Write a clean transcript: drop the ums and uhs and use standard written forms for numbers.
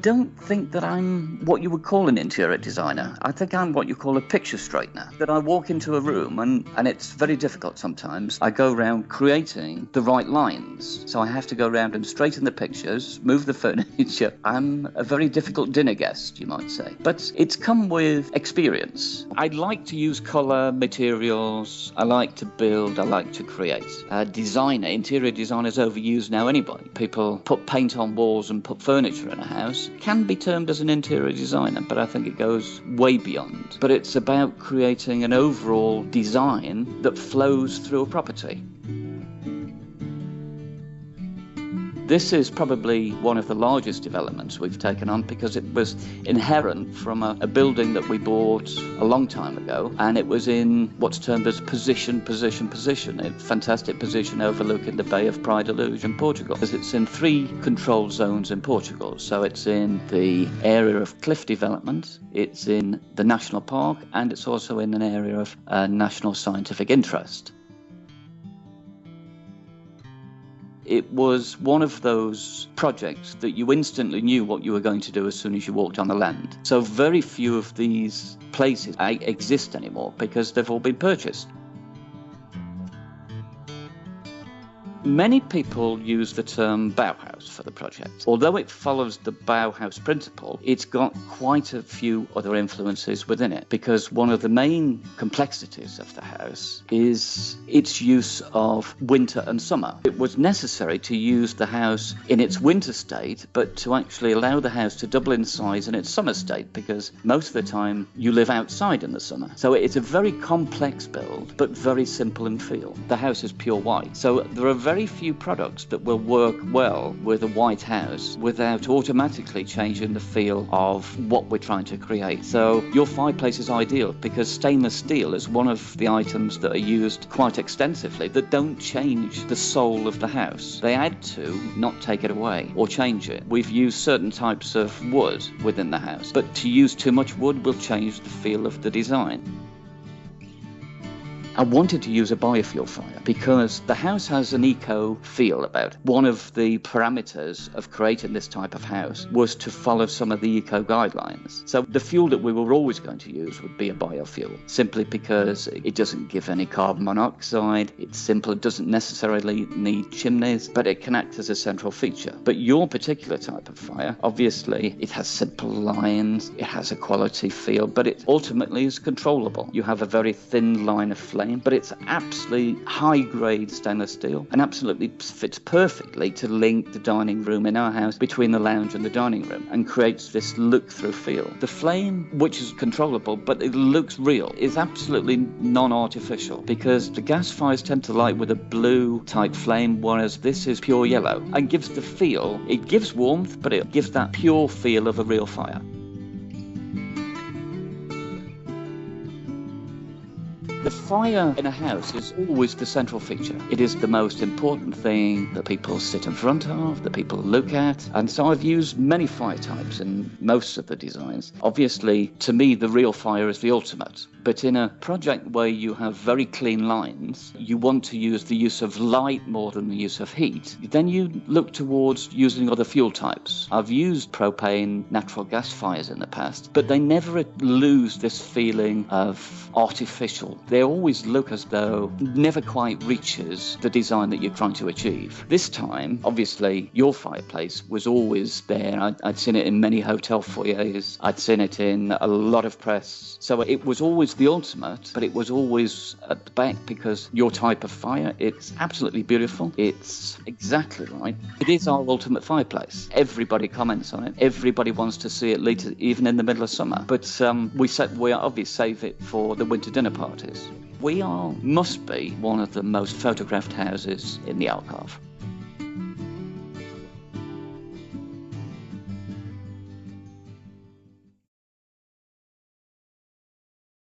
don't think that I'm what you would call an interior designer. I think I'm what you call a picture straightener. That I walk into a room and it's very difficult sometimes. I go around creating the right lines. So I have to go around and straighten the pictures, move the furniture. I'm a very difficult dinner guest, you might say. But it's come with experience. I like to use colour, materials. I like to build. I like to create. Interior designers overused now anybody. People put paint on walls and put furniture in a house. Can be termed as an interior designer, but I think it goes way beyond. But it's about creating an overall design that flows through a property. This is probably one of the largest developments we've taken on because it was inherent from a building that we bought a long time ago, and it was in what's termed as position. A fantastic position overlooking the Bay of Praia da Luz in Portugal. Because it's in 3 controlled zones in Portugal. So it's in the area of cliff development, it's in the national park, and it's also in an area of national scientific interest. It was one of those projects that you instantly knew what you were going to do as soon as you walked on the land. So very few of these places exist anymore because they've all been purchased. Many people use the term Bauhaus for the project. Although it follows the Bauhaus principle, it's got quite a few other influences within it, because one of the main complexities of the house is its use of winter and summer. It was necessary to use the house in its winter state, but to actually allow the house to double in size in its summer state, because most of the time you live outside in the summer. So it's a very complex build, but very simple in feel. The house is pure white. So there are very few products that will work well with a white house without automatically changing the feel of what we're trying to create. So your fireplace is ideal because stainless steel is one of the items that are used quite extensively that don't change the soul of the house. They add to, not take it away or change it. We've used certain types of wood within the house, but to use too much wood will change the feel of the design. I wanted to use a biofuel fire because the house has an eco feel about it. One of the parameters of creating this type of house was to follow some of the eco guidelines. So the fuel that we were always going to use would be a biofuel, simply because it doesn't give any carbon monoxide, it's simple, it doesn't necessarily need chimneys, but it can act as a central feature. But your particular type of fire, obviously, it has simple lines, it has a quality feel, but it ultimately is controllable. You have a very thin line of flame, but it's absolutely high-grade stainless steel and absolutely fits perfectly to link the dining room in our house between the lounge and the dining room and creates this look-through feel. The flame, which is controllable, but it looks real, is absolutely non-artificial because the gas fires tend to light with a blue-type flame, whereas this is pure yellow and gives the feel, it gives warmth, but it gives that pure feel of a real fire. The fire in a house is always the central feature. It is the most important thing that people sit in front of, that people look at. And so I've used many fire types in most of the designs. Obviously, to me, the real fire is the ultimate. But in a project where you have very clean lines, you want to use the use of light more than the use of heat. Then you look towards using other fuel types. I've used propane, natural gas fires in the past, but they never lose this feeling of artificial. They always look as though it never quite reaches the design that you're trying to achieve. This time, obviously, your fireplace was always there. I'd seen it in many hotel foyers. I'd seen it in a lot of press. So it was always the ultimate, but it was always at the back because your type of fire, it's absolutely beautiful. It's exactly right. It is our ultimate fireplace. Everybody comments on it. Everybody wants to see it later, even in the middle of summer. But we obviously save it for the winter dinner parties. We must be one of the most photographed houses in the Algarve.